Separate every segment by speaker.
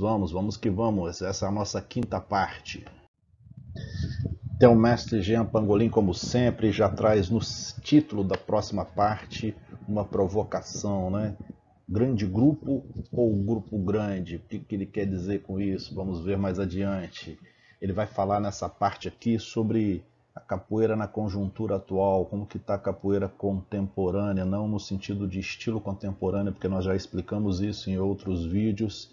Speaker 1: vamos que vamos. Essa é a nossa quinta parte. Então, o mestre Jean Pangolin, como sempre, já traz no título da próxima parte uma provocação, né? Grande grupo ou grupo grande? O que ele quer dizer com isso? Vamos ver mais adiante. Ele vai falar nessa parte aqui sobre a capoeira na conjuntura atual, como que está a capoeira contemporânea, não no sentido de estilo contemporâneo, porque nós já explicamos isso em outros vídeos,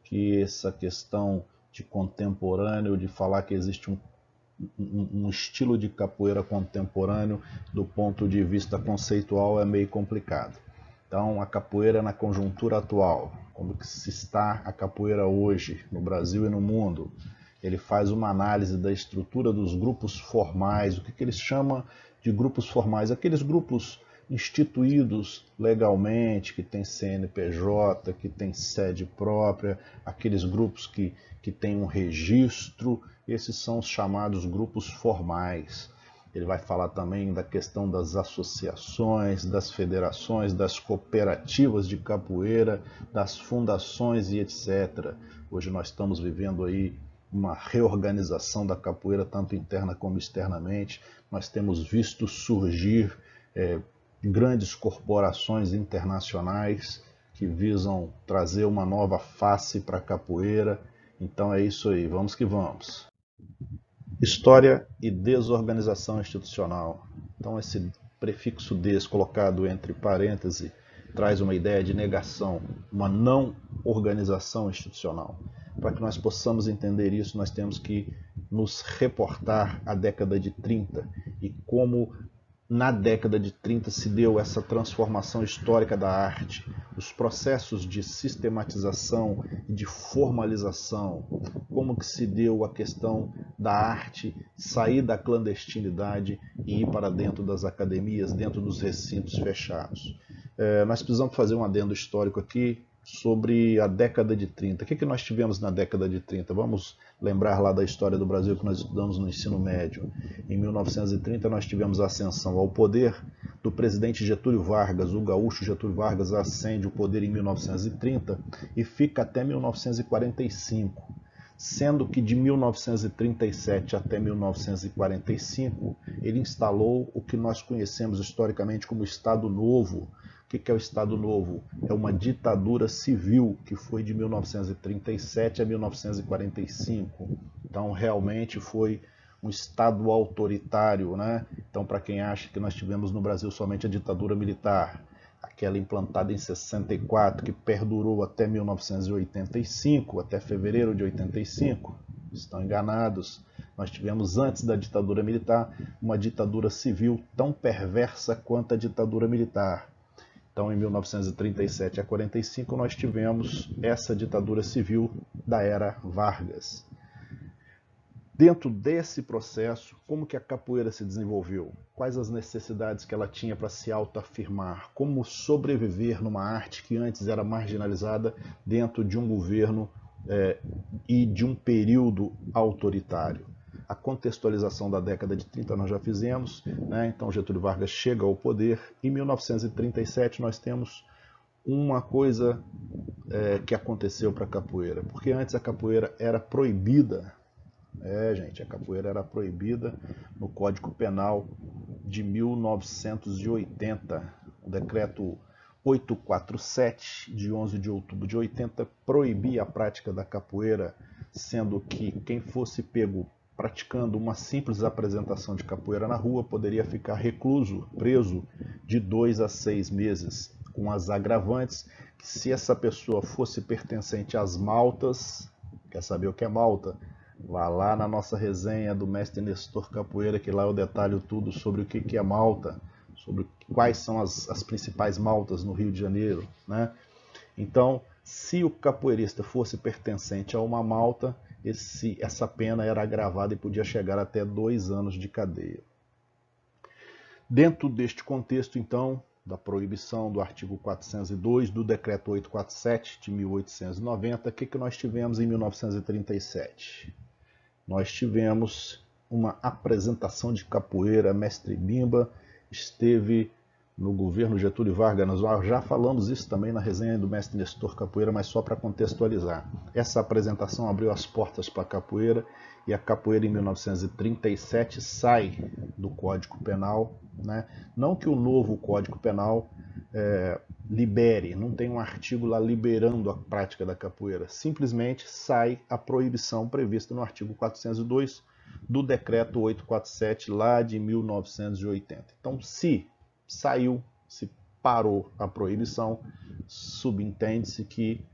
Speaker 1: que essa questão de contemporâneo, de falar que existe um estilo de capoeira contemporâneo do ponto de vista conceitual é meio complicado. Então, a capoeira na conjuntura atual, como que se está a capoeira hoje no Brasil e no mundo. Ele faz uma análise da estrutura dos grupos formais, o que ele chama de grupos formais, aqueles grupos instituídos legalmente, que tem CNPJ, que tem sede própria, aqueles grupos que têm um registro, esses são os chamados grupos formais. Ele vai falar também da questão das associações, das federações, das cooperativas de capoeira, das fundações e etc. Hoje nós estamos vivendo aí uma reorganização da capoeira, tanto interna como externamente. Nós temos visto surgir grandes corporações internacionais que visam trazer uma nova face para a capoeira. Então é isso aí, vamos que vamos. História e desorganização institucional. Então esse prefixo des colocado entre parênteses traz uma ideia de negação, uma não organização institucional. Para que nós possamos entender isso, nós temos que nos reportar à década de 30 e como na década de 30 se deu essa transformação histórica da arte, os processos de sistematização e de formalização, como que se deu a questão da arte sair da clandestinidade e ir para dentro das academias, dentro dos recintos fechados. Nós precisamos fazer um adendo histórico aqui sobre a década de 30. O que nós tivemos na década de 30? Vamos lembrar lá da história do Brasil que nós estudamos no ensino médio. Em 1930 nós tivemos a ascensão ao poder do presidente Getúlio Vargas. O gaúcho Getúlio Vargas ascende o poder em 1930 e fica até 1945. Sendo que de 1937 até 1945 ele instalou o que nós conhecemos historicamente como Estado Novo. O que é o Estado Novo? É uma ditadura civil que foi de 1937 a 1945. Então realmente foi um Estado autoritário, né? Então para quem acha que nós tivemos no Brasil somente a ditadura militar, aquela implantada em 64, que perdurou até 1985, até fevereiro de 85, estão enganados. Nós tivemos antes da ditadura militar uma ditadura civil tão perversa quanto a ditadura militar. Então, em 1937 a 45, nós tivemos essa ditadura civil da era Vargas. Dentro desse processo, como que a capoeira se desenvolveu? Quais as necessidades que ela tinha para se autoafirmar? Como sobreviver numa arte que antes era marginalizada dentro de um governo e de um período autoritário? A contextualização da década de 30 nós já fizemos, né? Então Getúlio Vargas chega ao poder. Em 1937 nós temos uma coisa que aconteceu para a capoeira, porque antes a capoeira era proibida. Gente, a capoeira era proibida no Código Penal de 1980. O decreto 847 de 11 de outubro de 80 proibia a prática da capoeira, sendo que quem fosse pego praticando uma simples apresentação de capoeira na rua poderia ficar recluso, preso de 2 a 6 meses, com as agravantes que se essa pessoa fosse pertencente às maltas, quer saber o que é malta? Vá lá na nossa resenha do mestre Nestor Capoeira, que lá eu detalho tudo sobre o que é malta, sobre quais são as principais maltas no Rio de Janeiro, né? Então, se o capoeirista fosse pertencente a uma malta, essa pena era agravada e podia chegar até 2 anos de cadeia. Dentro deste contexto, então, da proibição do artigo 402 do decreto 847 de 1890, o que nós tivemos em 1937? Nós tivemos uma apresentação de capoeira. Mestre Bimba esteve no governo Getúlio Vargas. Nós já falamos isso também na resenha do Mestre Nestor Capoeira, mas só para contextualizar. Essa apresentação abriu as portas para a capoeira, e a capoeira em 1937 sai do Código Penal, né? Não que o novo Código Penal libere, não tem um artigo lá liberando a prática da capoeira, simplesmente sai a proibição prevista no artigo 402 do decreto 847 lá de 1980. Então, se saiu, se parou a proibição, subentende-se que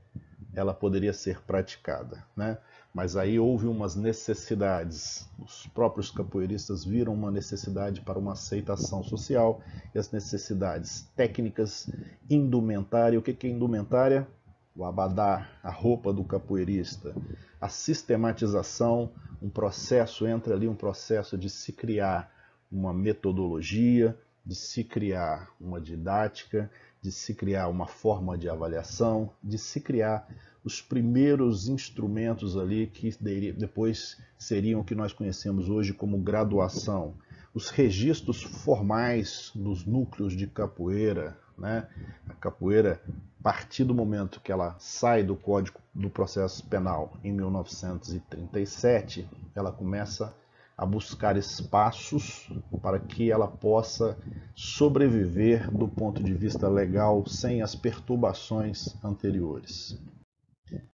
Speaker 1: ela poderia ser praticada, né? Mas aí houve umas necessidades, os próprios capoeiristas viram uma necessidade para uma aceitação social, e as necessidades técnicas, indumentária. O que é indumentária? O abadá, a roupa do capoeirista, a sistematização, um processo, entra ali um processo de se criar uma metodologia, de se criar uma didática, de se criar uma forma de avaliação, de se criar os primeiros instrumentos ali que depois seriam o que nós conhecemos hoje como graduação, os registros formais dos núcleos de capoeira, né? A capoeira, a partir do momento que ela sai do Código do Processo Penal em 1937, ela começa a buscar espaços para que ela possa sobreviver do ponto de vista legal sem as perturbações anteriores.